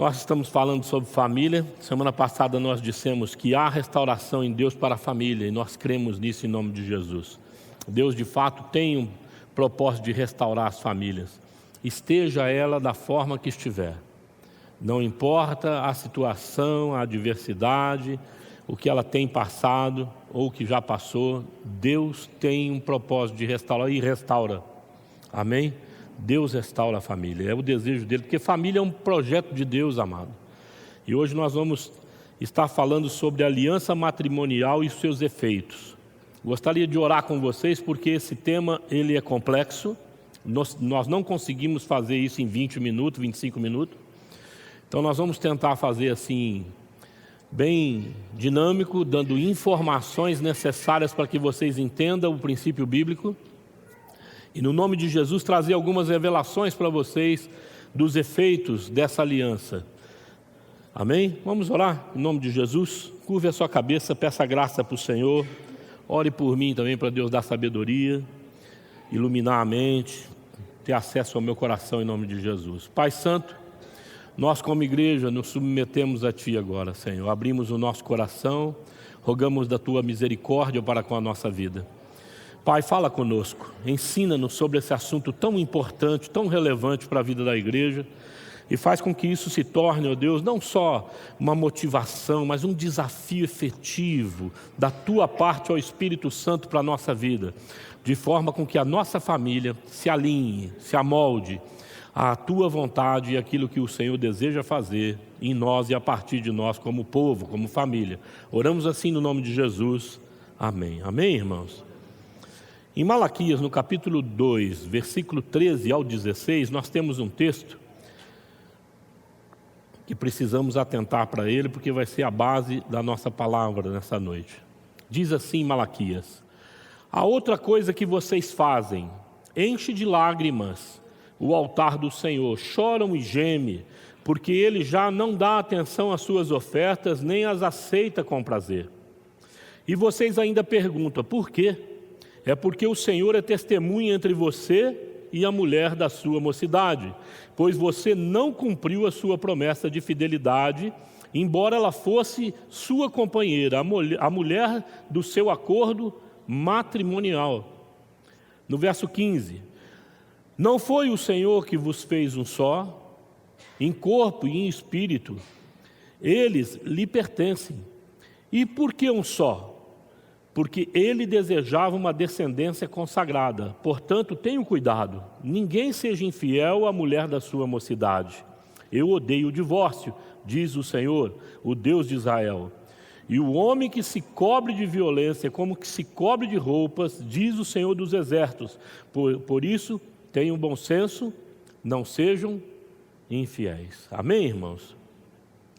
Nós estamos falando sobre família. Semana passada nós dissemos que há restauração em Deus para a família e nós cremos nisso em nome de Jesus. Deus de fato tem um propósito de restaurar as famílias, esteja ela da forma que estiver. Não importa a situação, a adversidade, o que ela tem passado ou o que já passou, Deus tem um propósito de restaurar e restaura. Amém? Deus restaura a família, é o desejo dele, porque família é um projeto de Deus, amado. E hoje nós vamos estar falando sobre a aliança matrimonial e seus efeitos. Gostaria de orar com vocês, porque esse tema ele é complexo, nós não conseguimos fazer isso em 20 minutos, 25 minutos. Então nós vamos tentar fazer assim, bem dinâmico, dando informações necessárias para que vocês entendam o princípio bíblico. E no nome de Jesus trazer algumas revelações para vocês dos efeitos dessa aliança. Amém? Vamos orar em nome de Jesus. Curve a sua cabeça, peça graça para o Senhor. Ore por mim também para Deus dar sabedoria, iluminar a mente, ter acesso ao meu coração em nome de Jesus. Pai Santo, nós como igreja nos submetemos a Ti agora, Senhor. Abrimos o nosso coração, rogamos da Tua misericórdia para com a nossa vida. Pai, fala conosco, ensina-nos sobre esse assunto tão importante, tão relevante para a vida da igreja e faz com que isso se torne, ó Deus, não só uma motivação, mas um desafio efetivo da Tua parte, ó Espírito Santo, para a nossa vida, de forma com que a nossa família se alinhe, se amolde à Tua vontade e aquilo que o Senhor deseja fazer em nós e a partir de nós como povo, como família. Oramos assim no nome de Jesus. Amém. Amém, irmãos? Em Malaquias, no capítulo 2, versículo 13 ao 16, nós temos um texto que precisamos atentar para ele, porque vai ser a base da nossa palavra nessa noite. Diz assim Malaquias: a outra coisa que vocês fazem, enche de lágrimas o altar do Senhor, choram e gemem, porque Ele já não dá atenção às suas ofertas, nem as aceita com prazer. E vocês ainda perguntam, por quê? É porque o Senhor é testemunha entre você e a mulher da sua mocidade, pois você não cumpriu a sua promessa de fidelidade, embora ela fosse sua companheira, a mulher do seu acordo matrimonial. No verso 15, não foi o Senhor que vos fez um só, em corpo e em espírito, eles lhe pertencem. E por que um só? Porque ele desejava uma descendência consagrada. Portanto, tenham cuidado, ninguém seja infiel à mulher da sua mocidade. Eu odeio o divórcio, diz o Senhor, o Deus de Israel. E o homem que se cobre de violência, como que se cobre de roupas, diz o Senhor dos exércitos. Por isso, tenham bom senso, não sejam infiéis. Amém, irmãos?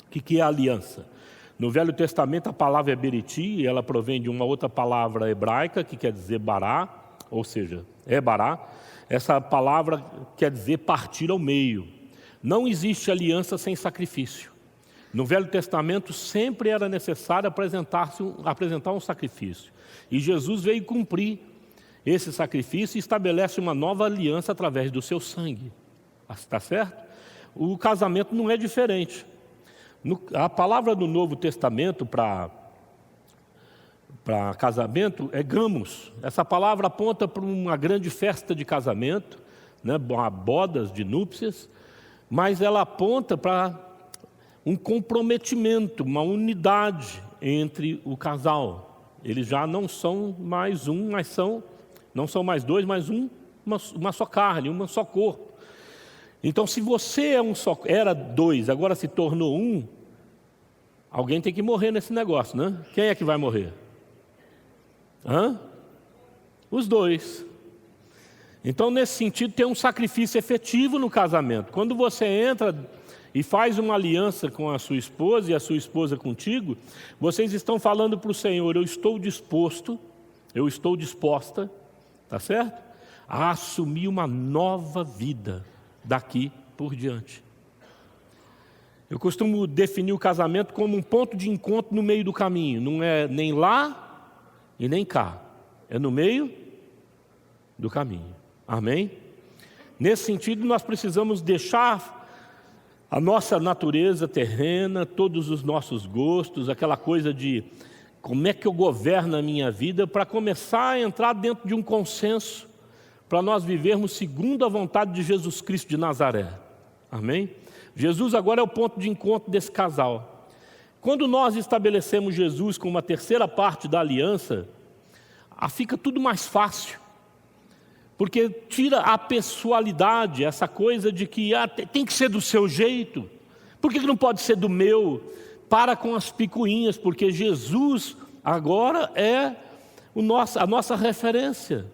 O que é a aliança? No Velho Testamento a palavra é beriti, e ela provém de uma outra palavra hebraica que quer dizer bará, ou seja, é bará. Essa palavra quer dizer partir ao meio. Não existe aliança sem sacrifício. No Velho Testamento sempre era necessário apresentar um sacrifício. E Jesus veio cumprir esse sacrifício e estabelece uma nova aliança através do seu sangue. Está certo? O casamento não é diferente. A palavra do Novo Testamento para casamento é gamos. Essa palavra aponta para uma grande festa de casamento, né, bodas de núpcias, mas ela aponta para um comprometimento, uma unidade entre o casal. Eles já não são mais um, não são mais dois, mas uma só carne, uma só corpo. Então, se você era dois, agora se tornou um, alguém tem que morrer nesse negócio, né? Quem é que vai morrer? Os dois. Então, nesse sentido, tem um sacrifício efetivo no casamento. Quando você entra e faz uma aliança com a sua esposa e a sua esposa contigo, vocês estão falando para o Senhor, eu estou disposta, tá certo? A assumir uma nova vida daqui por diante. Eu costumo definir o casamento como um ponto de encontro no meio do caminho. Não é nem lá e nem cá. É no meio do caminho. Amém? Nesse sentido, nós precisamos deixar A nossa natureza terrena, todos os nossos gostos, aquela coisa de como é que eu governo a minha vida, para começar a entrar dentro de um consenso, para nós vivermos segundo a vontade de Jesus Cristo de Nazaré. Amém? Jesus agora é o ponto de encontro desse casal. Quando nós estabelecemos Jesus como a terceira parte da aliança, fica tudo mais fácil. Porque tira a pessoalidade, essa coisa de que tem que ser do seu jeito. Por que não pode ser do meu? Para com as picuinhas, porque Jesus agora é a nossa referência.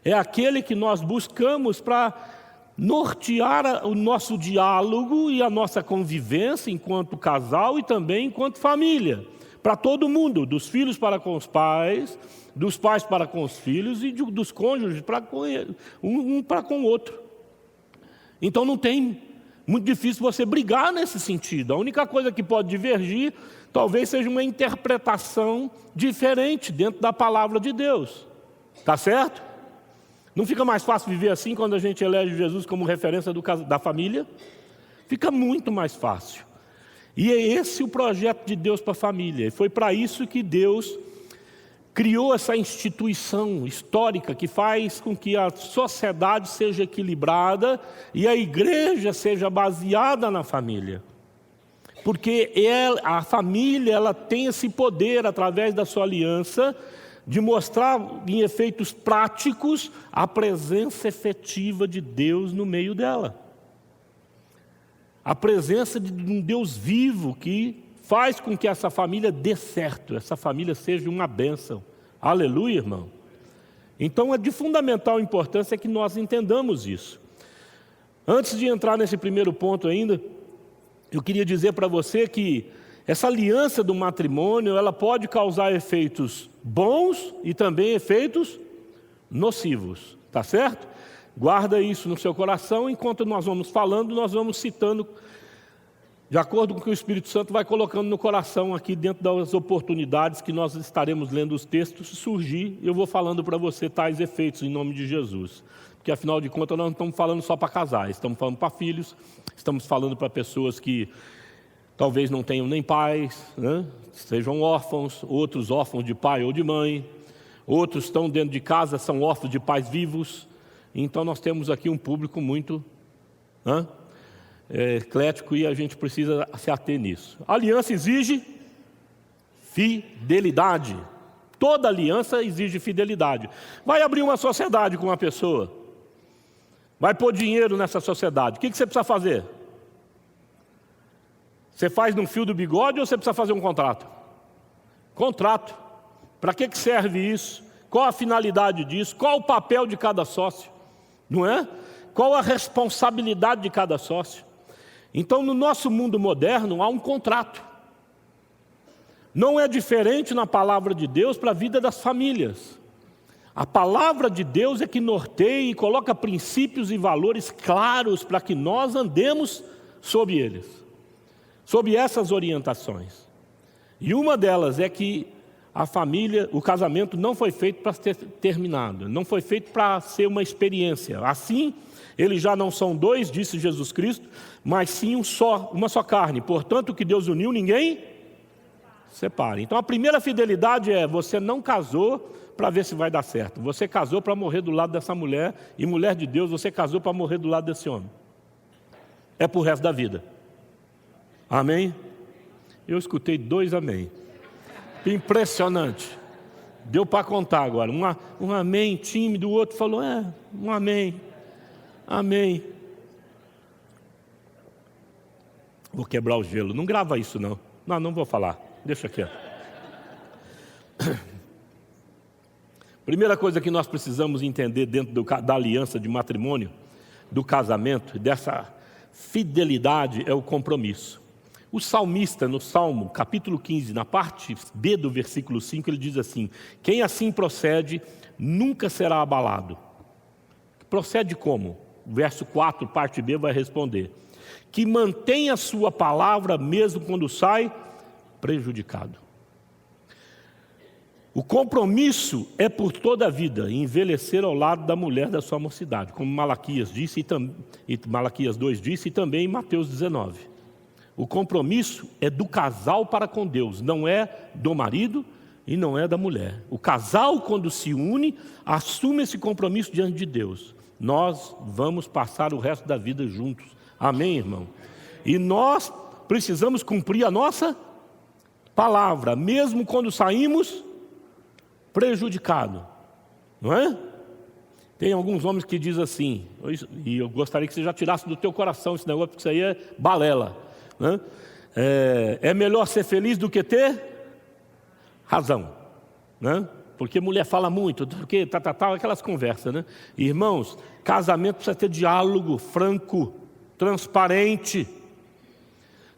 É aquele que nós buscamos para nortear o nosso diálogo e a nossa convivência enquanto casal e também enquanto família. Para todo mundo, dos filhos para com os pais, dos pais para com os filhos e dos cônjuges para com um para com o outro. Então não tem muito difícil você brigar nesse sentido. A única coisa que pode divergir talvez seja uma interpretação diferente dentro da palavra de Deus. Tá certo? Não fica mais fácil viver assim quando a gente elege Jesus como referência da família? Fica muito mais fácil. E é esse o projeto de Deus para a família. E foi para isso que Deus criou essa instituição histórica que faz com que a sociedade seja equilibrada e a igreja seja baseada na família. Porque a família ela tem esse poder, através da sua aliança, de mostrar em efeitos práticos a presença efetiva de Deus no meio dela. A presença de um Deus vivo que faz com que essa família dê certo, essa família seja uma bênção. Aleluia, irmão. Então é de fundamental importância que nós entendamos isso. Antes de entrar nesse primeiro ponto ainda, eu queria dizer para você que essa aliança do matrimônio, ela pode causar efeitos bons e também efeitos nocivos, tá certo? Guarda isso no seu coração, enquanto nós vamos falando, nós vamos citando, de acordo com o que o Espírito Santo vai colocando no coração aqui dentro das oportunidades que nós estaremos lendo os textos, se surgir, eu vou falando para você tais efeitos em nome de Jesus. Porque afinal de contas nós não estamos falando só para casais, estamos falando para filhos, estamos falando para pessoas que talvez não tenham nem pais, né? Sejam órfãos, outros órfãos de pai ou de mãe, outros estão dentro de casa, são órfãos de pais vivos. Então nós temos aqui um público muito eclético e a gente precisa se ater nisso. A aliança exige fidelidade. Toda aliança exige fidelidade. Vai abrir uma sociedade com uma pessoa, vai pôr dinheiro nessa sociedade, o que você precisa fazer? Você faz num fio do bigode ou você precisa fazer um contrato? Contrato. Para que serve isso? Qual a finalidade disso? Qual o papel de cada sócio? Não é? Qual a responsabilidade de cada sócio? Então, no nosso mundo moderno, há um contrato. Não é diferente na palavra de Deus para a vida das famílias. A palavra de Deus é que norteia e coloca princípios e valores claros para que nós andemos sob eles, sob essas orientações. E uma delas é que a família, o casamento não foi feito para ser terminado, não foi feito para ser uma experiência. Assim, eles já não são dois, disse Jesus Cristo, mas sim uma só carne. Portanto, o que Deus uniu, ninguém separa. Então, a primeira fidelidade é: você não casou para ver se vai dar certo. Você casou para morrer do lado dessa mulher, e mulher de Deus, você casou para morrer do lado desse homem. É para o resto da vida. Amém? Eu escutei 2 amém. Impressionante. Deu para contar agora. Um amém tímido, o outro falou, um amém. Amém. Vou quebrar o gelo. Não grava isso, não. Não vou falar. Deixa aqui. Primeira coisa que nós precisamos entender dentro da aliança de matrimônio, do casamento, dessa fidelidade, é o compromisso. O salmista, no Salmo, capítulo 15, na parte B do versículo 5, ele diz assim: quem assim procede, nunca será abalado. Procede como? O verso 4, parte B, vai responder: que mantém a sua palavra mesmo quando sai prejudicado. O compromisso é por toda a vida, envelhecer ao lado da mulher da sua mocidade, como Malaquias disse, Malaquias 2 disse, e também em Mateus 19. O compromisso é do casal para com Deus, não é do marido e não é da mulher. O casal, quando se une, assume esse compromisso diante de Deus. Nós vamos passar o resto da vida juntos. Amém, irmão? E nós precisamos cumprir a nossa palavra, mesmo quando saímos prejudicados. Não é? Tem alguns homens que dizem assim, e eu gostaria que você já tirasse do teu coração esse negócio, porque isso aí é balela, né? É melhor ser feliz do que ter razão, né? Porque mulher fala muito, porque aquelas conversas, né? Irmãos, casamento precisa ter diálogo franco, transparente.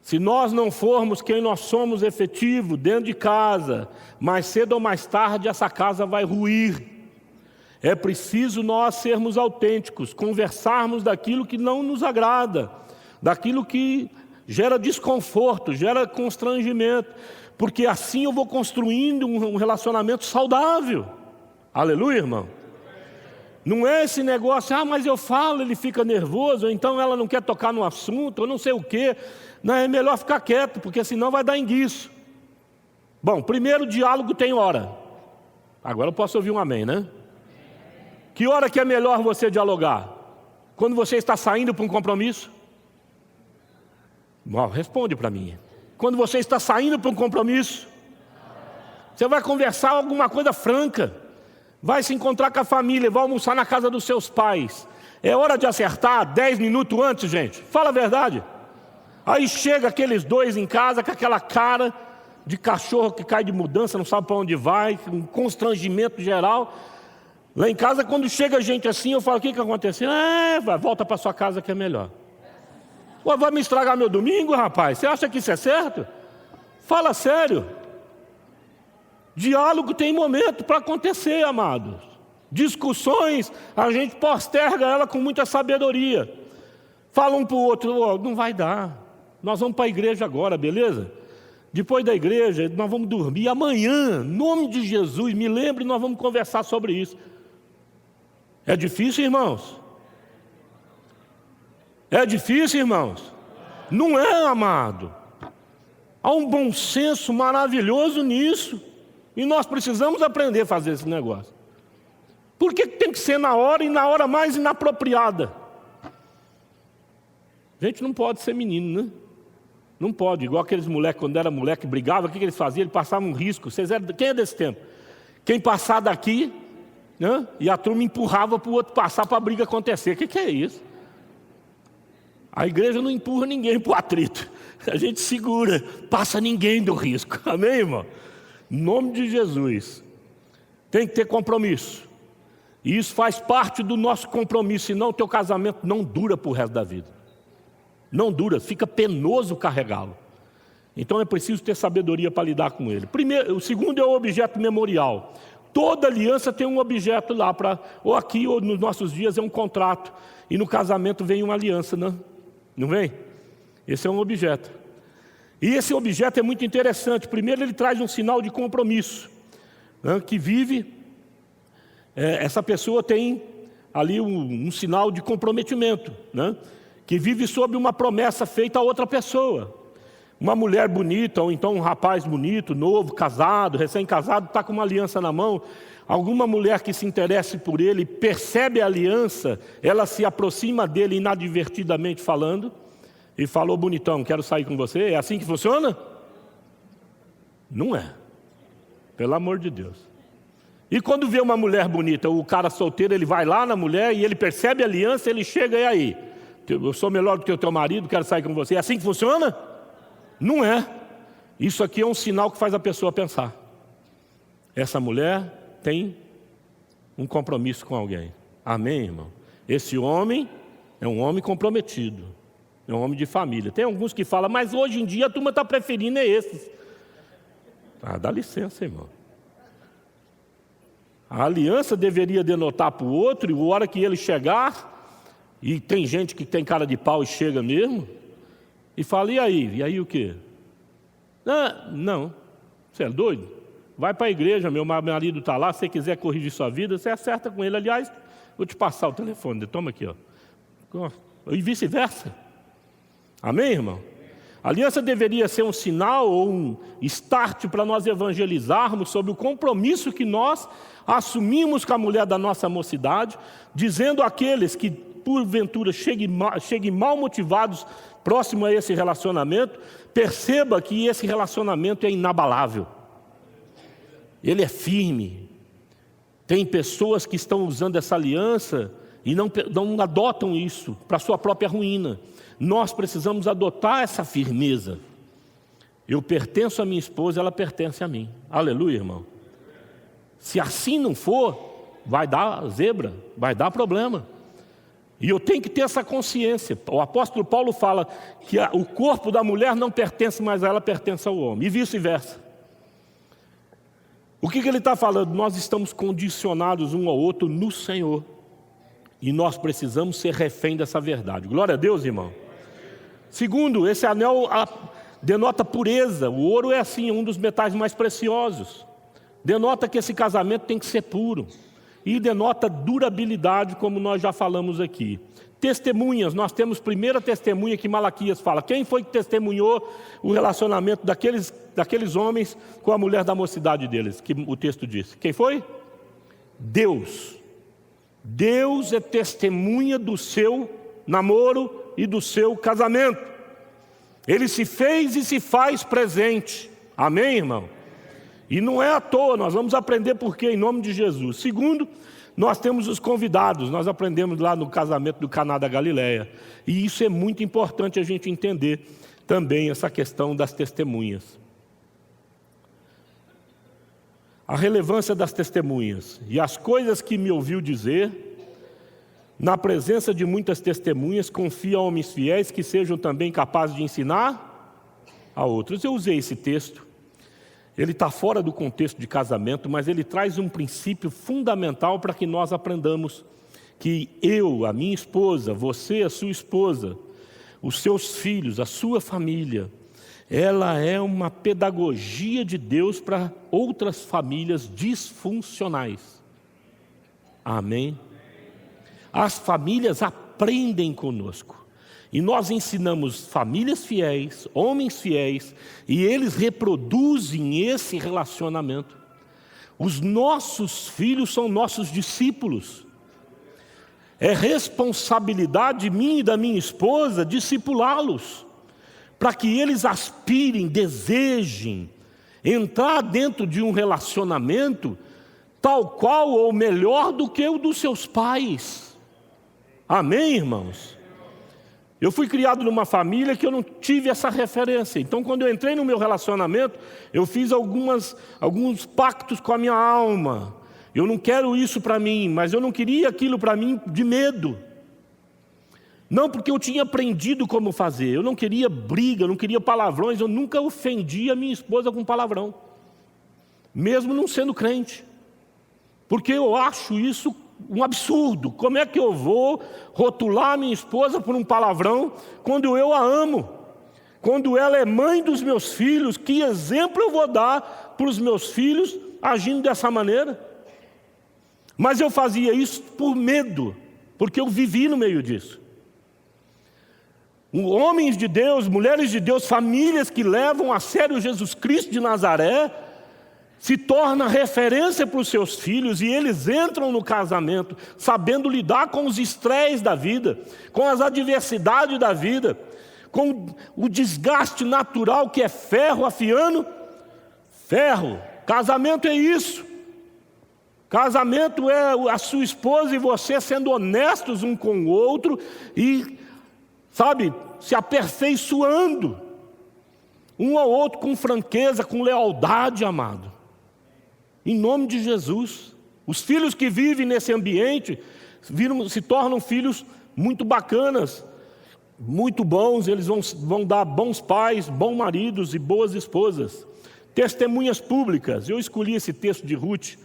Se nós não formos quem nós somos efetivo dentro de casa, mais cedo ou mais tarde essa casa vai ruir. É preciso nós sermos autênticos, conversarmos daquilo que não nos agrada, daquilo que gera desconforto, gera constrangimento, porque assim eu vou construindo um relacionamento saudável. Aleluia, irmão? Não é esse negócio, mas eu falo, ele fica nervoso, ou então ela não quer tocar no assunto, ou não sei o quê. Não, é melhor ficar quieto, porque senão vai dar enguiço. Bom, primeiro diálogo tem hora. Agora eu posso ouvir um amém, né? Que hora que é melhor você dialogar? Quando você está saindo para um compromisso? Bom, responde para mim. Quando você está saindo para um compromisso? Você vai conversar alguma coisa franca. Vai se encontrar com a família, vai almoçar na casa dos seus pais. É hora de acertar 10 minutos antes, gente. Fala a verdade. Aí chega aqueles dois em casa com aquela cara de cachorro que cai de mudança, não sabe para onde vai, um constrangimento geral. Lá em casa, quando chega gente assim, eu falo, o que aconteceu? Volta para sua casa que é melhor. Vai me estragar meu domingo, rapaz? Você acha que isso é certo? Fala sério. Diálogo tem momento para acontecer, amados. Discussões, a gente posterga ela com muita sabedoria. Fala um para o outro, não vai dar. Nós vamos para a igreja agora, beleza? Depois da igreja, nós vamos dormir. Amanhã, em nome de Jesus, me lembre, nós vamos conversar sobre isso. É difícil, irmãos? É difícil, irmãos? Não é, amado. Há um bom senso maravilhoso nisso. E nós precisamos aprender a fazer esse negócio. Por que tem que ser na hora e na hora mais inapropriada? A gente não pode ser menino, né? Não pode. Igual aqueles moleques, quando era moleque, brigava, o que eles faziam? Eles passavam um risco. Quem é desse tempo? Quem passar daqui, né? E a turma empurrava para o outro passar para a briga acontecer. O que é isso? A igreja não empurra ninguém para o atrito. A gente segura, passa ninguém do risco. Amém, irmão? Em nome de Jesus. Tem que ter compromisso. E isso faz parte do nosso compromisso. Senão o teu casamento não dura para o resto da vida. Não dura, fica penoso carregá-lo. Então é preciso ter sabedoria para lidar com ele. O segundo é o objeto memorial. Toda aliança tem um objeto lá, ou aqui ou nos nossos dias é um contrato. E no casamento vem uma aliança, não vem? Esse é um objeto. E esse objeto é muito interessante. Primeiro ele traz um sinal de compromisso, né, que vive, essa pessoa tem ali um sinal de comprometimento, né, que vive sob uma promessa feita a outra pessoa. Uma mulher bonita, ou então um rapaz bonito, novo, casado, recém-casado, está com uma aliança na mão. Alguma mulher que se interesse por ele, percebe a aliança, ela se aproxima dele inadvertidamente falando, e falou, bonitão, quero sair com você. É assim que funciona? Não é. Pelo amor de Deus. E quando vê uma mulher bonita, o cara solteiro, ele vai lá na mulher e ele percebe a aliança, ele chega, e aí? Eu sou melhor do que o teu marido, quero sair com você. É assim que funciona? Não é. Isso aqui é um sinal que faz a pessoa pensar. Essa mulher tem um compromisso com alguém. Amém, irmão? Esse homem é um homem comprometido. É um homem de família. Tem alguns que falam, mas hoje em dia a turma está preferindo esses. Dá licença, irmão. A aliança deveria denotar para o outro, e a hora que ele chegar, e tem gente que tem cara de pau e chega mesmo, e fala, e aí? E aí o quê? Não, você é doido? Vai para a igreja, meu marido está lá, se você quiser corrigir sua vida, você acerta com ele. Aliás, vou te passar o telefone, toma aqui, ó. E vice-versa. Amém, irmão? A aliança deveria ser um sinal ou um start para nós evangelizarmos sobre o compromisso que nós assumimos com a mulher da nossa mocidade, dizendo àqueles que porventura cheguem mal motivados próximo a esse relacionamento, perceba que esse relacionamento é inabalável. Ele é firme. Tem pessoas que estão usando essa aliança e não adotam isso para a sua própria ruína. Nós precisamos adotar essa firmeza. Eu pertenço à minha esposa, ela pertence a mim. Aleluia, irmão. Se assim não for, vai dar zebra, vai dar problema. E eu tenho que ter essa consciência. O apóstolo Paulo fala que o corpo da mulher não pertence mais a ela, pertence ao homem. E vice-versa. O que ele está falando? Nós estamos condicionados um ao outro no Senhor. E nós precisamos ser refém dessa verdade. Glória a Deus, irmão. Segundo, esse anel denota pureza. O ouro é assim, um dos metais mais preciosos. Denota que esse casamento tem que ser puro. E denota durabilidade, como nós já falamos aqui. Testemunhas, nós temos primeira testemunha que Malaquias fala. Quem foi que testemunhou o relacionamento daqueles homens com a mulher da mocidade deles? Que o texto diz. Quem foi? Deus. Deus é testemunha do seu namoro e do seu casamento. Ele se fez e se faz presente. Amém, irmão? E não é à toa, nós vamos aprender por quê, em nome de Jesus. Segundo, nós temos os convidados. Nós aprendemos lá no casamento do Caná da Galileia. E isso é muito importante a gente entender também essa questão das testemunhas. A relevância das testemunhas. E as coisas que me ouviu dizer, na presença de muitas testemunhas, confia a homens fiéis que sejam também capazes de ensinar a outros. Eu usei esse texto. Ele está fora do contexto de casamento, mas ele traz um princípio fundamental para que nós aprendamos que eu, a minha esposa, você, a sua esposa, os seus filhos, a sua família, ela é uma pedagogia de Deus para outras famílias disfuncionais. Amém? As famílias aprendem conosco. E nós ensinamos famílias fiéis, homens fiéis, e eles reproduzem esse relacionamento. Os nossos filhos são nossos discípulos. É responsabilidade minha e da minha esposa discipulá-los, para que eles aspirem, desejem entrar dentro de um relacionamento tal qual ou melhor do que o dos seus pais. Amém, irmãos? Eu fui criado numa família que eu não tive essa referência. Então, quando eu entrei no meu relacionamento, eu fiz alguns pactos com a minha alma. Eu não quero isso para mim, mas eu não queria aquilo para mim de medo. Não porque eu tinha aprendido como fazer. Eu não queria briga, eu não queria palavrões. Eu nunca ofendi a minha esposa com palavrão, mesmo não sendo crente. Porque eu acho isso um absurdo. Como é que eu vou rotular a minha esposa por um palavrão quando eu a amo? Quando ela é mãe dos meus filhos, que exemplo eu vou dar para os meus filhos agindo dessa maneira? Mas eu fazia isso por medo, porque eu vivi no meio disso. Homens de Deus, mulheres de Deus, famílias que levam a sério Jesus Cristo de Nazaré, se torna referência para os seus filhos, e eles entram no casamento sabendo lidar com os estresses da vida, com as adversidades da vida, com o desgaste natural que é ferro afiando ferro. Casamento é isso. Casamento é a sua esposa e você sendo honestos um com o outro e, sabe, se aperfeiçoando um ao outro com franqueza, com lealdade, amado. Em nome de Jesus. Os filhos que vivem nesse ambiente se tornam filhos muito bacanas, muito bons. Eles vão dar bons pais, bons maridos e boas esposas. Testemunhas públicas. Eu escolhi esse texto de Ruth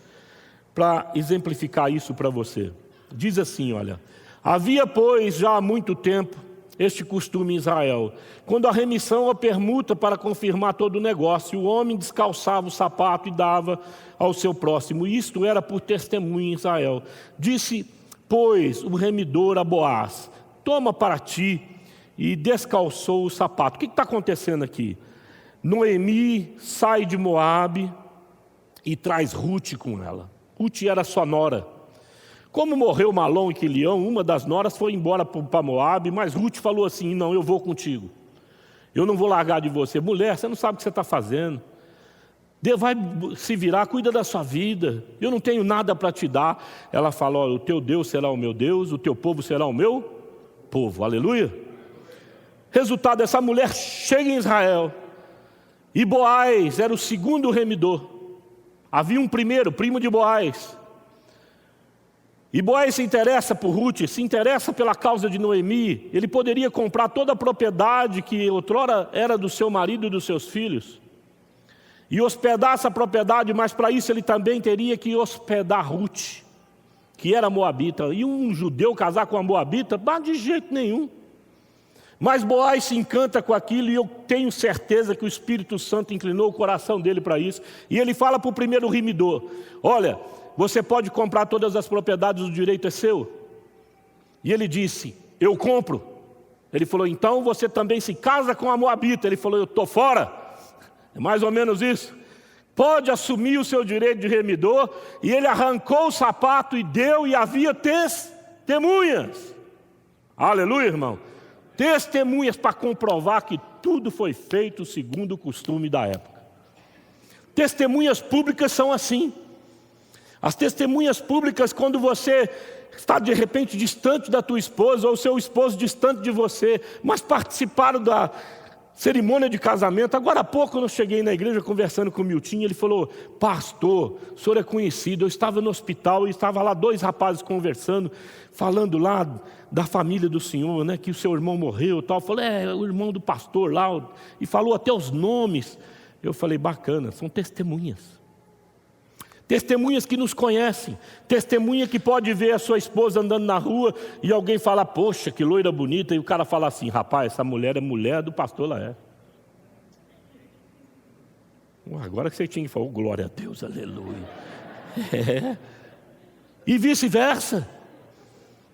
para exemplificar isso para você. Diz assim, olha: havia, pois, já há muito tempo este costume em Israel. Quando a remissão ou permuta para confirmar todo o negócio, o homem descalçava o sapato e dava ao seu próximo. Isto era por testemunho em Israel. Disse, pois, o remidor a Boaz: toma para ti e descalçou o sapato. O que está acontecendo aqui? Noemi sai de Moabe e traz Ruth com ela. Ruth era sua nora. Como morreu Malom e Quilião, uma das noras foi embora para Moabe, mas Ruth falou assim: não, eu vou contigo. Eu não vou largar de você. Mulher, você não sabe o que você está fazendo. Deus vai se virar, cuida da sua vida. Eu não tenho nada para te dar. Ela fala: olha, o teu Deus será o meu Deus, o teu povo será o meu povo. Aleluia. Resultado, essa mulher chega em Israel. E Boaz era o segundo remidor. Havia um primeiro, primo de Boaz. E Boaz se interessa por Ruth, se interessa pela causa de Noemi. Ele poderia comprar toda a propriedade que outrora era do seu marido e dos seus filhos e hospedar essa propriedade, mas para isso ele também teria que hospedar Ruth, que era moabita. E um judeu casar com uma moabita? De jeito nenhum. Mas Boaz se encanta com aquilo, e eu tenho certeza que o Espírito Santo inclinou o coração dele para isso. E ele fala para o primeiro remidor: olha, você pode comprar todas as propriedades, o direito é seu. E ele disse: eu compro. Ele falou: então você também se casa com a moabita. Ele falou: eu estou fora. É mais ou menos isso. Pode assumir o seu direito de remidor. E ele arrancou o sapato e deu, e havia testemunhas. Aleluia, irmão. Testemunhas para comprovar que tudo foi feito segundo o costume da época. Testemunhas públicas são assim. As testemunhas públicas, quando você está de repente distante da tua esposa, ou seu esposo distante de você, mas participaram da cerimônia de casamento. Agora há pouco eu cheguei na igreja conversando com o Miltinho, ele falou: pastor, o senhor é conhecido. Eu estava no hospital e estava lá 2 rapazes conversando, falando lá da família do senhor, né, que o seu irmão morreu e tal. Eu falei: é o irmão do pastor lá, e falou até os nomes. Eu falei: bacana, são testemunhas. Testemunhas que nos conhecem. Testemunha que pode ver a sua esposa andando na rua e alguém fala: poxa, que loira bonita. E o cara fala assim: rapaz, essa mulher é mulher do pastor Laé. Agora que você tinha que falar: oh, glória a Deus, aleluia. É. E vice-versa.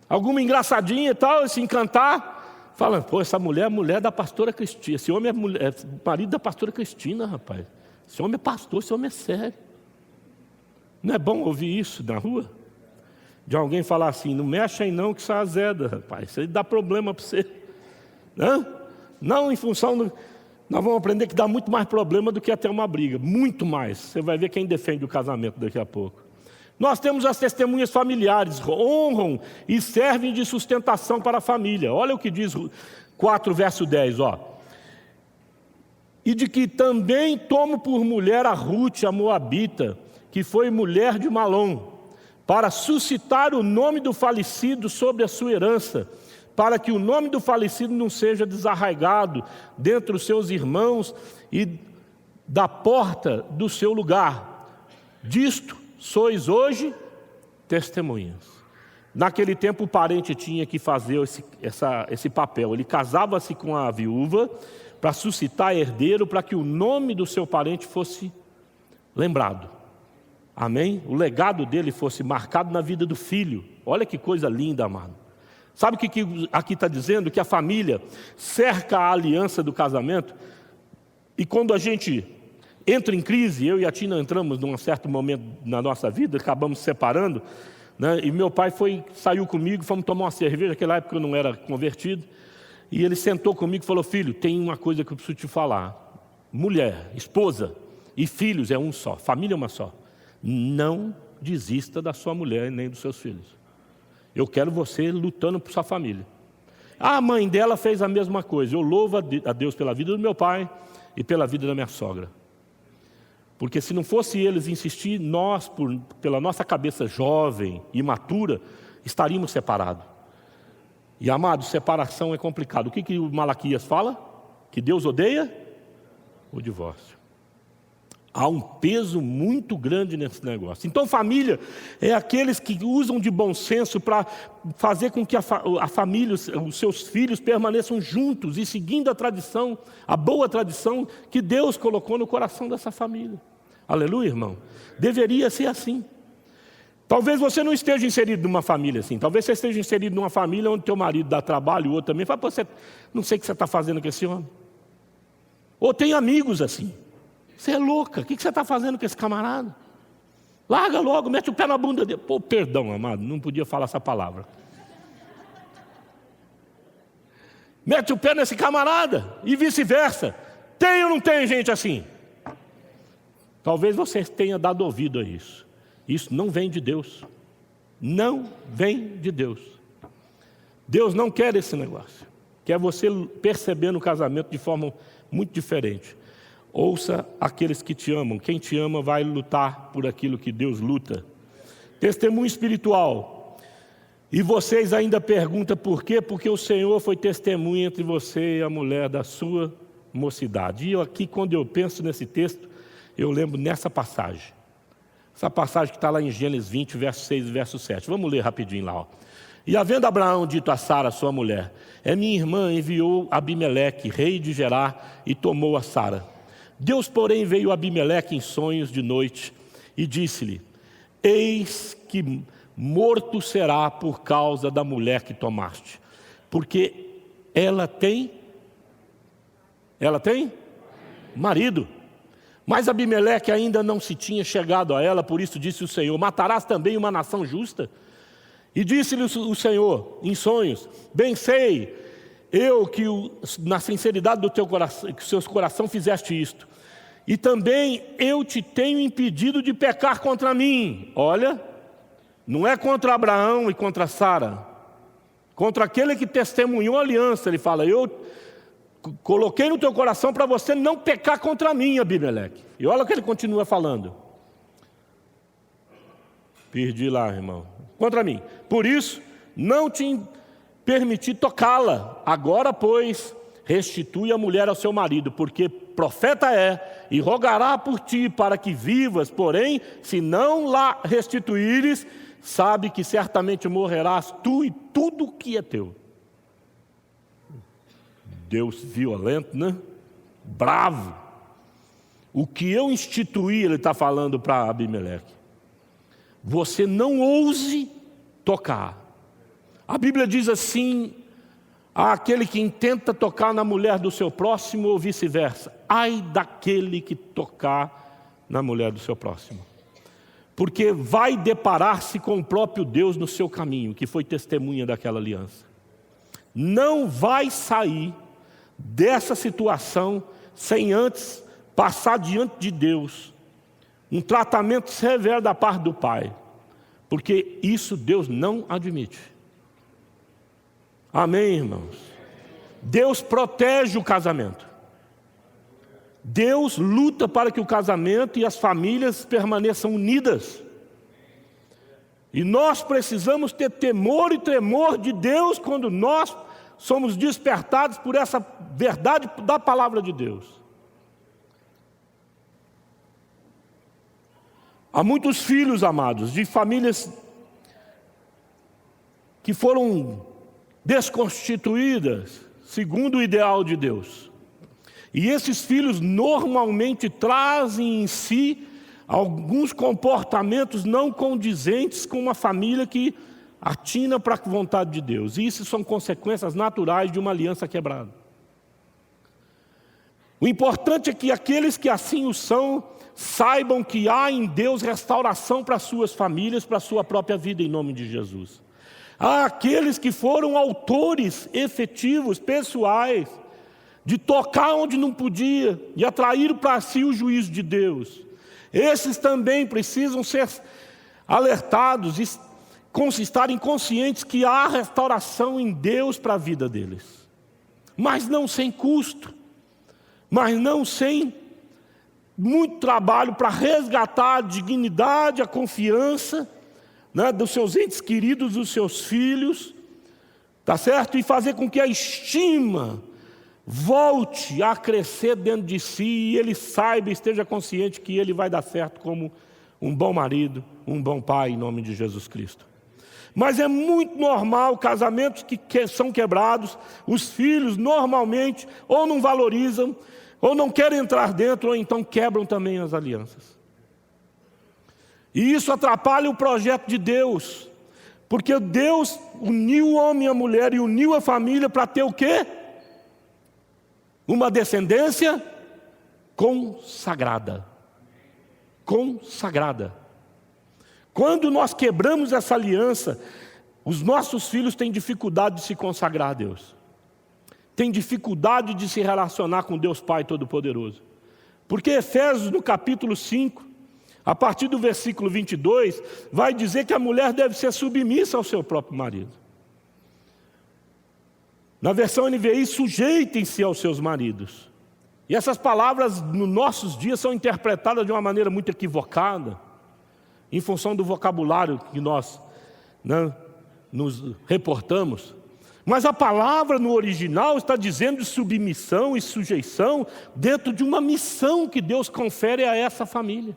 Alguma engraçadinha e tal, se encantar, fala: pô, essa mulher é mulher da pastora Cristina. Esse homem é marido da pastora Cristina, rapaz. Esse homem é pastor, esse homem é sério. Não é bom ouvir isso na rua? De alguém falar assim: não mexe aí não que isso é azeda, rapaz. Isso aí dá problema para você. Não, em função do... Nós vamos aprender que dá muito mais problema do que até uma briga. Muito mais. Você vai ver quem defende o casamento daqui a pouco. Nós temos as testemunhas familiares. Honram e servem de sustentação para a família. Olha o que diz 4, verso 10. E de que também tomo por mulher a Ruth, a moabita, que foi mulher de Malom, para suscitar o nome do falecido sobre a sua herança, para que o nome do falecido não seja desarraigado dentre os seus irmãos e da porta do seu lugar. Disto sois hoje testemunhas. Naquele tempo o parente tinha que fazer esse papel. Ele casava-se com a viúva para suscitar herdeiro, para que o nome do seu parente fosse lembrado. Amém? O legado dele fosse marcado na vida do filho. Olha que coisa linda, amado. Sabe o que aqui está dizendo? Que a família cerca a aliança do casamento. E quando a gente entra em crise, eu e a Tina entramos num certo momento na nossa vida, acabamos se separando, né? E meu pai saiu comigo, fomos tomar uma cerveja. Naquela época eu não era convertido. E ele sentou comigo e falou: filho, tem uma coisa que eu preciso te falar. Mulher, esposa e filhos é um só, família é uma só. Não desista da sua mulher nem dos seus filhos. Eu quero você lutando por sua família. A mãe dela fez a mesma coisa. Eu louvo a Deus pela vida do meu pai e pela vida da minha sogra. Porque se não fosse eles insistir, nós, pela nossa cabeça jovem e imatura, estaríamos separados. E, amados, separação é complicado. O que o Malaquias fala? Que Deus odeia o divórcio. Há um peso muito grande nesse negócio. Então, família é aqueles que usam de bom senso para fazer com que a família, os seus filhos permaneçam juntos e seguindo a tradição, a boa tradição que Deus colocou no coração dessa família. Aleluia, irmão? Deveria ser assim. Talvez você não esteja inserido numa família assim. Talvez você esteja inserido numa família onde teu marido dá trabalho e o outro também. Fala, você, não sei o que você está fazendo com esse homem. Ou tem amigos assim. Você é louca, o que você está fazendo com esse camarada? Larga logo, mete o pé na bunda dele. Pô, perdão, amado, não podia falar essa palavra. Mete o pé nesse camarada e vice-versa. Tem ou não tem gente assim? Talvez você tenha dado ouvido a isso. Isso não vem de Deus. Não vem de Deus. Deus não quer esse negócio. Quer você perceber no casamento de forma muito diferente. Ouça aqueles que te amam. Quem te ama vai lutar por aquilo que Deus luta. Testemunho espiritual. E vocês ainda perguntam por quê? Porque o Senhor foi testemunha entre você e a mulher da sua mocidade. E eu aqui, quando eu penso nesse texto, eu lembro nessa passagem. Essa passagem que está lá em Gênesis 20, verso 6 e verso 7. Vamos ler rapidinho lá. Ó. E havendo Abraão dito a Sara, sua mulher, minha irmã, enviou Abimeleque, rei de Gerar, e tomou a Sara. Deus, porém, veio a Abimeleque em sonhos de noite e disse-lhe, eis que morto será por causa da mulher que tomaste, porque ela tem marido. Mas Abimeleque ainda não se tinha chegado a ela, por isso disse o Senhor, matarás também uma nação justa? E disse-lhe o Senhor, em sonhos, bem sei eu que na sinceridade do teu coração, que o seu coração fizeste isto. E também eu te tenho impedido de pecar contra mim. Olha, não é contra Abraão e contra Sara, contra aquele que testemunhou a aliança. Ele fala, eu coloquei no teu coração para você não pecar contra mim, Abimeleque. E olha o que ele continua falando. Perdi lá, irmão. Contra mim. Por isso, não te permiti tocá-la. Agora, pois, restitui a mulher ao seu marido, porque profeta é, e rogará por ti para que vivas. Porém, se não lá restituíres, sabe que certamente morrerás tu e tudo que é teu. Deus violento, né? Bravo. O que eu instituí, ele está falando para Abimeleque. Você não ouse tocar. A Bíblia diz assim, aquele que intenta tocar na mulher do seu próximo ou vice-versa. Ai daquele que tocar na mulher do seu próximo. Porque vai deparar-se com o próprio Deus no seu caminho, que foi testemunha daquela aliança. Não vai sair dessa situação sem antes passar diante de Deus um tratamento severo da parte do Pai, porque isso Deus não admite. Amém, irmãos? Deus protege o casamento. Deus luta para que o casamento e as famílias permaneçam unidas. E nós precisamos ter temor e tremor de Deus quando nós somos despertados por essa verdade da palavra de Deus. Há muitos filhos, amados, de famílias que foram desconstituídas segundo o ideal de Deus. E esses filhos normalmente trazem em si alguns comportamentos não condizentes com uma família que atina para a vontade de Deus. E isso são consequências naturais de uma aliança quebrada. O importante é que aqueles que assim o são, saibam que há em Deus restauração para suas famílias, para a sua própria vida, em nome de Jesus. Há aqueles que foram autores efetivos, pessoais, de tocar onde não podia e atrair para si o juízo de Deus. Esses também precisam ser alertados e estarem conscientes que há restauração em Deus para a vida deles. Mas não sem custo, mas não sem muito trabalho para resgatar a dignidade, a confiança, né, dos seus entes queridos, dos seus filhos, tá certo? E fazer com que a estima volte a crescer dentro de si e ele saiba, esteja consciente que ele vai dar certo como um bom marido, um bom pai, em nome de Jesus Cristo. Mas é muito normal casamentos que são quebrados, os filhos normalmente ou não valorizam, ou não querem entrar dentro, ou então quebram também as alianças. E isso atrapalha o projeto de Deus. Porque Deus uniu o homem e a mulher e uniu a família para ter o quê? Uma descendência consagrada. Consagrada. Quando nós quebramos essa aliança, os nossos filhos têm dificuldade de se consagrar a Deus. Têm dificuldade de se relacionar com Deus Pai Todo-Poderoso. Porque Efésios, no capítulo 5, a partir do versículo 22, vai dizer que a mulher deve ser submissa ao seu próprio marido. Na versão NVI, sujeitem-se aos seus maridos. E essas palavras, nos nossos dias, são interpretadas de uma maneira muito equivocada, em função do vocabulário que nós nos reportamos. Mas a palavra no original está dizendo de submissão e sujeição dentro de uma missão que Deus confere a essa família.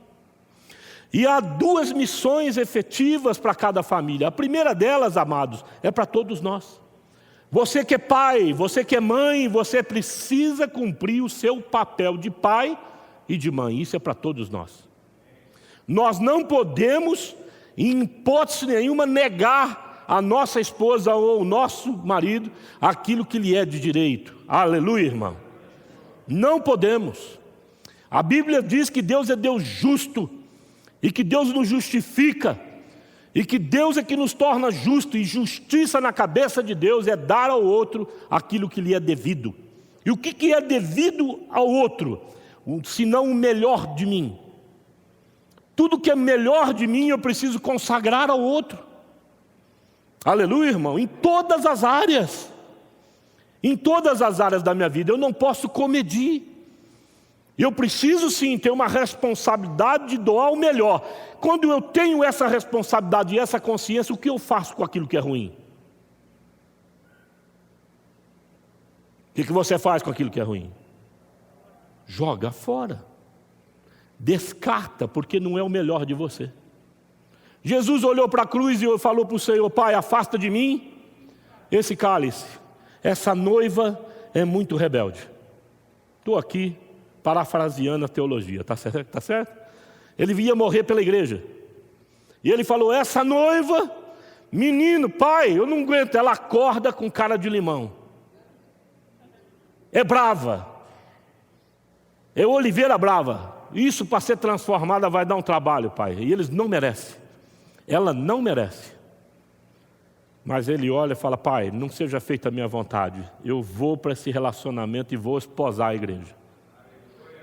E há duas missões efetivas para cada família. A primeira delas, amados, é para todos nós. Você que é pai, você que é mãe, você precisa cumprir o seu papel de pai e de mãe. Isso é para todos nós. Nós não podemos, em hipótese nenhuma, negar a nossa esposa ou o nosso marido aquilo que lhe é de direito. Aleluia, irmão. Não podemos. A Bíblia diz que Deus é Deus justo e que Deus nos justifica e que Deus é que nos torna justo, e justiça na cabeça de Deus é dar ao outro aquilo que lhe é devido. E o que é devido ao outro? Senão o melhor de mim. Tudo que é melhor de mim eu preciso consagrar ao outro. Aleluia, irmão. Em todas as áreas. Em todas as áreas da minha vida. Eu não posso comedir. Eu preciso sim ter uma responsabilidade de doar o melhor. Quando eu tenho essa responsabilidade e essa consciência, o que eu faço com aquilo que é ruim? O que você faz com aquilo que é ruim? Joga fora. Descarta, porque não é o melhor de você. Jesus olhou para a cruz e falou para o Senhor: Pai, afasta de mim esse cálice. Essa noiva é muito rebelde. Estou aqui parafraseando a teologia, tá certo? Ele ia morrer pela igreja. E ele falou: essa noiva, menino, pai, eu não aguento. Ela acorda com cara de limão. É brava. É oliveira brava. Isso para ser transformada vai dar um trabalho, pai. E eles não merecem. Ela não merece. Mas ele olha e fala: pai, não seja feita a minha vontade. Eu vou para esse relacionamento e vou esposar a igreja.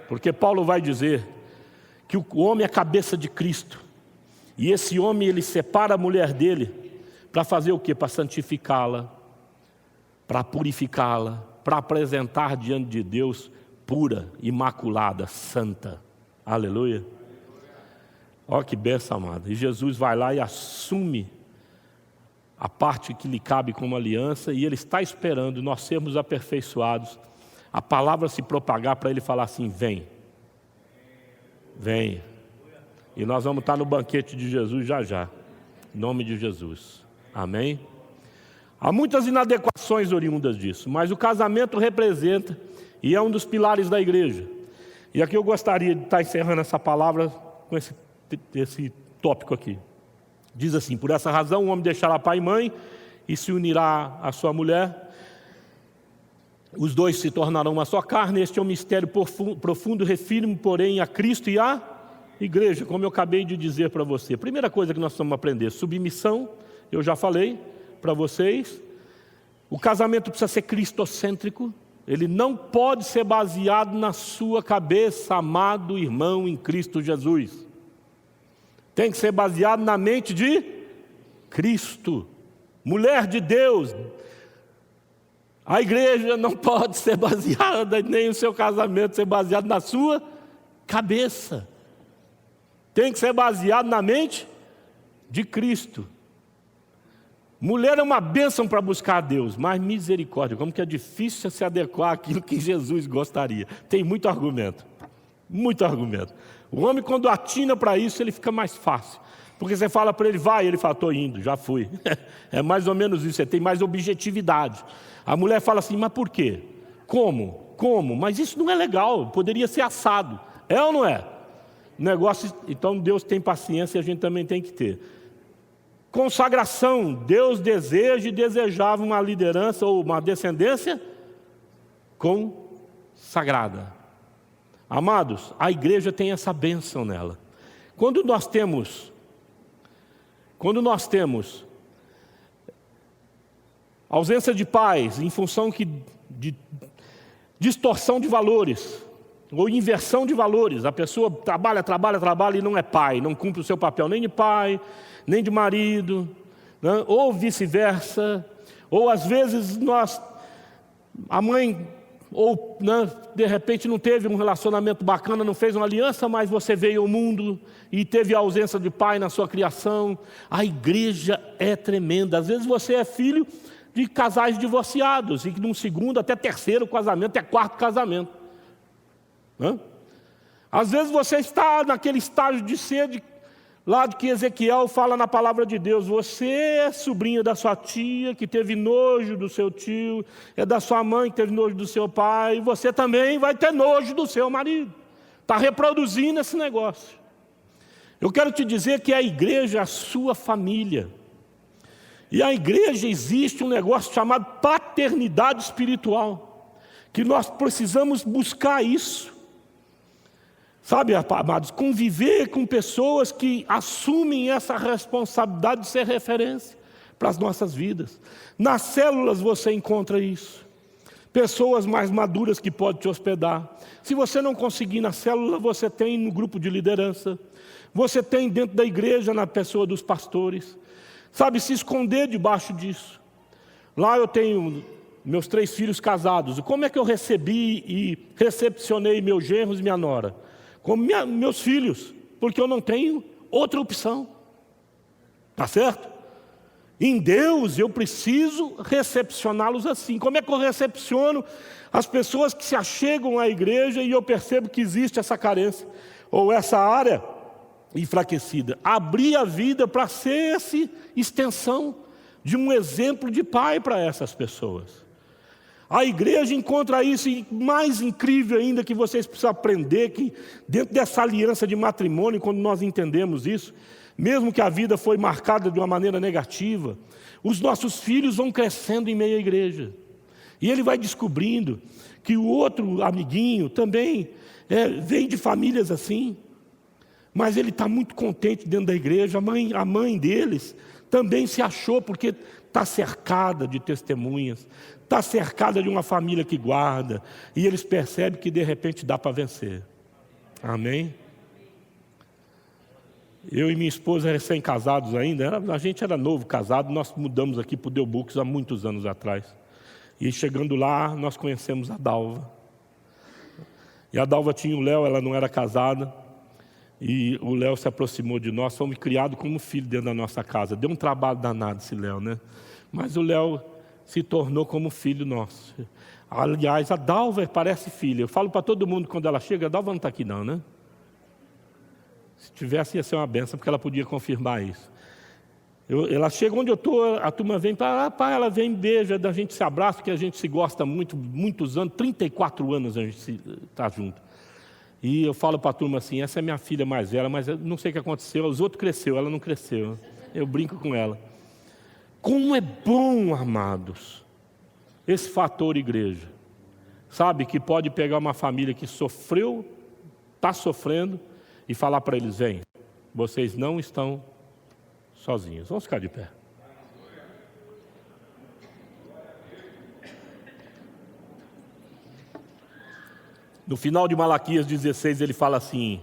Porque Paulo vai dizer que o homem é a cabeça de Cristo. E esse homem, ele separa a mulher dele para fazer o quê? Para santificá-la, para purificá-la, para apresentar diante de Deus pura, imaculada, santa. Aleluia. Olha que bênção, amada. E Jesus vai lá e assume a parte que lhe cabe como aliança, e ele está esperando nós sermos aperfeiçoados, a palavra se propagar para ele falar assim: vem, vem. E nós vamos estar no banquete de Jesus já já, em nome de Jesus. Amém? Há muitas inadequações oriundas disso, mas o casamento representa e é um dos pilares da igreja. E aqui eu gostaria de estar encerrando essa palavra com esse tópico aqui. Diz assim: por essa razão o homem deixará pai e mãe e se unirá à sua mulher. Os dois se tornarão uma só carne. Este é um mistério profundo, refiro-me, porém, a Cristo e à igreja, como eu acabei de dizer para você. A primeira coisa que nós vamos aprender: submissão, eu já falei para vocês. O casamento precisa ser cristocêntrico. Ele não pode ser baseado na sua cabeça, amado irmão em Cristo Jesus. Tem que ser baseado na mente de Cristo. Mulher de Deus. A igreja não pode ser baseada, nem o seu casamento ser baseado na sua cabeça. Tem que ser baseado na mente de Cristo. Mulher é uma bênção para buscar a Deus, mas misericórdia, como que é difícil se adequar àquilo que Jesus gostaria. Tem muito argumento, muito argumento. O homem, quando atina para isso, ele fica mais fácil. Porque você fala para ele: vai, ele fala: estou indo, já fui. É mais ou menos isso, você tem mais objetividade. A mulher fala assim: mas por quê? Como? Mas isso não é legal, poderia ser assado. É ou não é? Negócio, então Deus tem paciência e a gente também tem que ter. Consagração, Deus deseja e desejava uma liderança ou uma descendência consagrada. Amados, a igreja tem essa bênção nela. Quando nós temos ausência de pais em função de distorção de valores, ou inversão de valores, a pessoa trabalha e não é pai, não cumpre o seu papel nem de pai, nem de marido, né? Ou vice-versa, ou às vezes a mãe, ou né, de repente não teve um relacionamento bacana, não fez uma aliança, mas você veio ao mundo e teve a ausência de pai na sua criação. A igreja é tremenda. Às vezes você é filho de casais divorciados, e que num segundo, até terceiro casamento, até quarto casamento. Né? Às vezes você está naquele estágio de sede, lá de que Ezequiel fala na palavra de Deus, você é sobrinha da sua tia, que teve nojo do seu tio, é da sua mãe que teve nojo do seu pai, e você também vai ter nojo do seu marido. Está reproduzindo esse negócio. Eu quero te dizer que a igreja é a sua família. E a igreja existe um negócio chamado paternidade espiritual, que nós precisamos buscar isso. Sabe, amados, conviver com pessoas que assumem essa responsabilidade de ser referência para as nossas vidas. Nas células você encontra isso. Pessoas mais maduras que podem te hospedar. Se você não conseguir na célula, você tem no grupo de liderança. Você tem dentro da igreja, na pessoa dos pastores. Sabe, se esconder debaixo disso. Lá eu tenho meus 3 filhos casados. Como é que eu recebi e recepcionei meus genros e minha nora? Como meus filhos, porque eu não tenho outra opção. Tá certo? Em Deus eu preciso recepcioná-los assim. Como é que eu recepciono as pessoas que se achegam à igreja e eu percebo que existe essa carência, ou essa área enfraquecida? Abrir a vida para ser essa extensão de um exemplo de pai para essas pessoas. A igreja encontra isso, e mais incrível ainda que vocês precisam aprender, que dentro dessa aliança de matrimônio, quando nós entendemos isso, mesmo que a vida foi marcada de uma maneira negativa, os nossos filhos vão crescendo em meio à igreja. E ele vai descobrindo que o outro amiguinho também vem de famílias assim, mas ele está muito contente dentro da igreja. A mãe deles também se achou, porque está cercada de testemunhas, está cercada de uma família que guarda, e eles percebem que de repente dá para vencer. Amém? Eu e minha esposa, recém-casados ainda, a gente era novo casado, nós mudamos aqui para o Delbux há muitos anos atrás. E chegando lá, nós conhecemos a Dalva. E a Dalva tinha o Léo, ela não era casada, e o Léo se aproximou de nós, fomos criados como filho dentro da nossa casa. Deu um trabalho danado esse Léo, né? Mas o Léo se tornou como filho nosso. Aliás, a Dalva parece filha. Eu falo para todo mundo quando ela chega, a Dalva não está aqui não, né? Se tivesse, ia ser uma benção, porque ela podia confirmar isso. Ela chega onde eu estou, a turma vem para pai, ela vem, beija, a gente se abraça, porque a gente se gosta muito, muitos anos, 34 anos a gente está junto. E eu falo para a turma assim, essa é minha filha mais velha, mas eu não sei o que aconteceu, os outros cresceu, ela não cresceu. Eu brinco com ela. Como é bom, amados, esse fator igreja. Sabe, que pode pegar uma família que sofreu, está sofrendo, e falar para eles, vem, vocês não estão sozinhos. Vamos ficar de pé. No final de Malaquias 16, ele fala assim,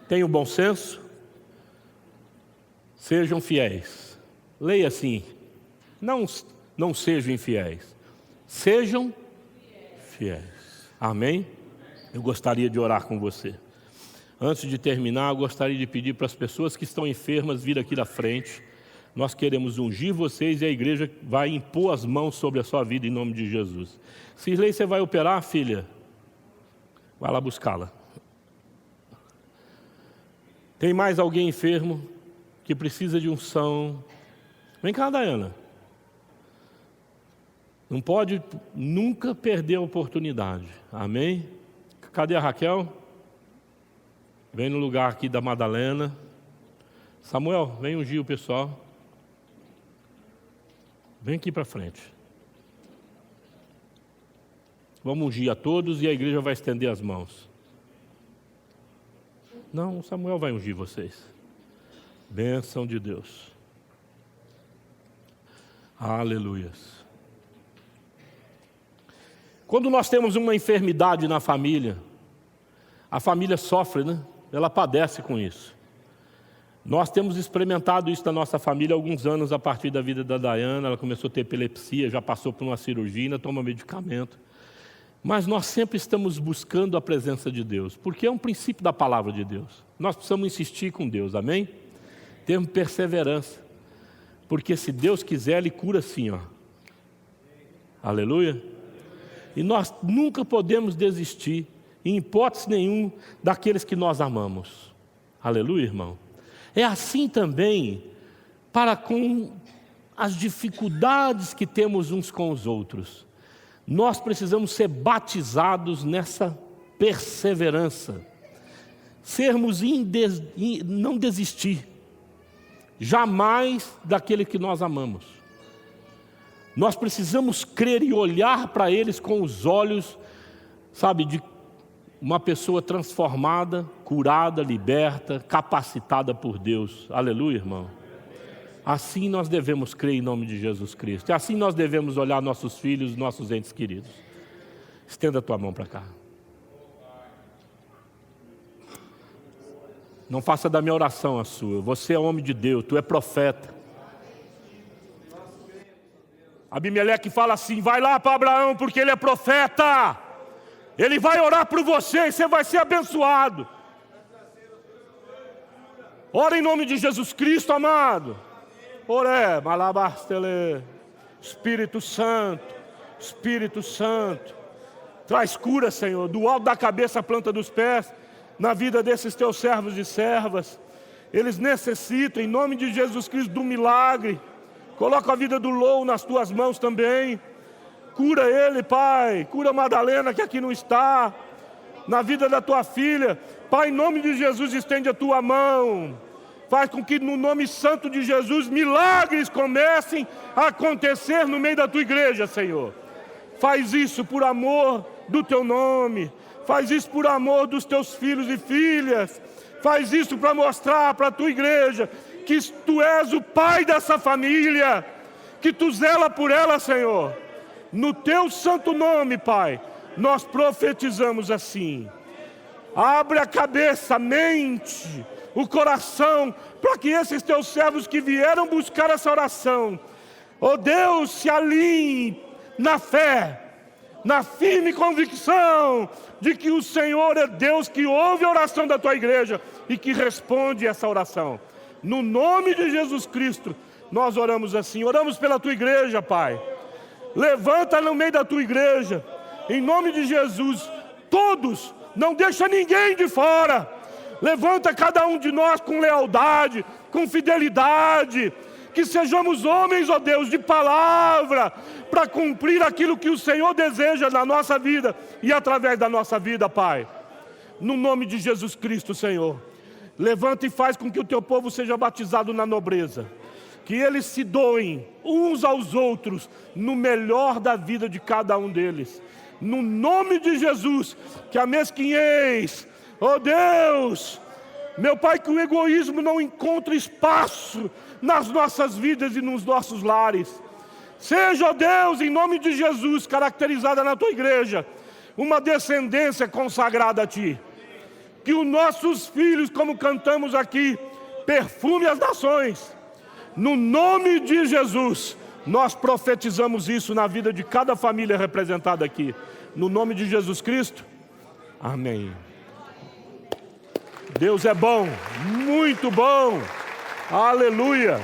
tenham bom senso, sejam fiéis. Leia assim, não sejam infiéis, sejam fiéis. Amém? Eu gostaria de orar com você. Antes de terminar, eu gostaria de pedir para as pessoas que estão enfermas vir aqui na frente. Nós queremos ungir vocês e a igreja vai impor as mãos sobre a sua vida em nome de Jesus. Cirlei, você vai operar, filha? Vai lá buscá-la. Tem mais alguém enfermo que precisa de unção? Vem cá, Dayana. Não pode nunca perder a oportunidade. Amém? Cadê a Raquel? Vem no lugar aqui da Madalena. Samuel, vem ungir o pessoal. Vem aqui para frente. Vamos ungir a todos e a igreja vai estender as mãos. Não, o Samuel vai ungir vocês. Bênção de Deus. Aleluias. Quando nós temos uma enfermidade na família, a família sofre, né? Ela padece com isso. Nós temos experimentado isso na nossa família há alguns anos, a partir da vida da Dayana. Ela começou a ter epilepsia, já passou por uma cirurgia, ainda toma medicamento. Mas nós sempre estamos buscando a presença de Deus, porque é um princípio da palavra de Deus. Nós precisamos insistir com Deus, amém? Temos perseverança, porque se Deus quiser, Ele cura sim, ó. Aleluia. E nós nunca podemos desistir, em hipótese nenhuma, daqueles que nós amamos. Aleluia, irmão. É assim também para com as dificuldades que temos uns com os outros. Nós precisamos ser batizados nessa perseverança. Sermos não desistir. Jamais daquele que nós amamos. Nós precisamos crer e olhar para eles com os olhos, sabe, de uma pessoa transformada, curada, liberta, capacitada por Deus. Aleluia, irmão. Assim nós devemos crer em nome de Jesus Cristo. E assim nós devemos olhar nossos filhos, nossos entes queridos. Estenda a tua mão para cá. Não faça da minha oração a sua. Você é homem de Deus, tu é profeta. Abimeleque fala assim: vai lá para Abraão, porque ele é profeta. Ele vai orar por você e você vai ser abençoado. Ora em nome de Jesus Cristo, amado. Oré, malabastele. Espírito Santo, Espírito Santo. Traz cura, Senhor, do alto da cabeça à planta dos pés, na vida desses teus servos e servas. Eles necessitam, em nome de Jesus Cristo, do milagre. Coloca a vida do Lou nas tuas mãos também. Cura ele, Pai. Cura a Madalena, que aqui não está. Na vida da tua filha. Pai, em nome de Jesus, estende a tua mão. Faz com que no nome santo de Jesus milagres comecem a acontecer no meio da tua igreja, Senhor. Faz isso por amor do teu nome. Faz isso por amor dos teus filhos e filhas. Faz isso para mostrar para a tua igreja que tu és o pai dessa família, que tu zela por ela, Senhor. No teu santo nome, Pai, nós profetizamos assim. Abre a cabeça, a mente, o coração, para que esses teus servos que vieram buscar essa oração, ó Deus, se alinhem na fé, na firme convicção de que o Senhor é Deus que ouve a oração da tua igreja e que responde essa oração. No nome de Jesus Cristo, nós oramos assim. Oramos pela tua igreja, Pai. Levanta no meio da tua igreja, em nome de Jesus, todos, não deixa ninguém de fora. Levanta cada um de nós com lealdade, com fidelidade, que sejamos homens, ó Deus, de palavra, para cumprir aquilo que o Senhor deseja na nossa vida e através da nossa vida, Pai. No nome de Jesus Cristo, Senhor, levanta e faz com que o teu povo seja batizado na nobreza. Que eles se doem uns aos outros no melhor da vida de cada um deles. No nome de Jesus, que a mesquinhez, ó Deus, meu Pai, que o egoísmo não encontre espaço nas nossas vidas e nos nossos lares. Seja, ó Deus, em nome de Jesus, caracterizada na tua igreja, uma descendência consagrada a Ti. Que os nossos filhos, como cantamos aqui, perfume as nações. No nome de Jesus, nós profetizamos isso na vida de cada família representada aqui. No nome de Jesus Cristo, amém. Deus é bom, muito bom, aleluia.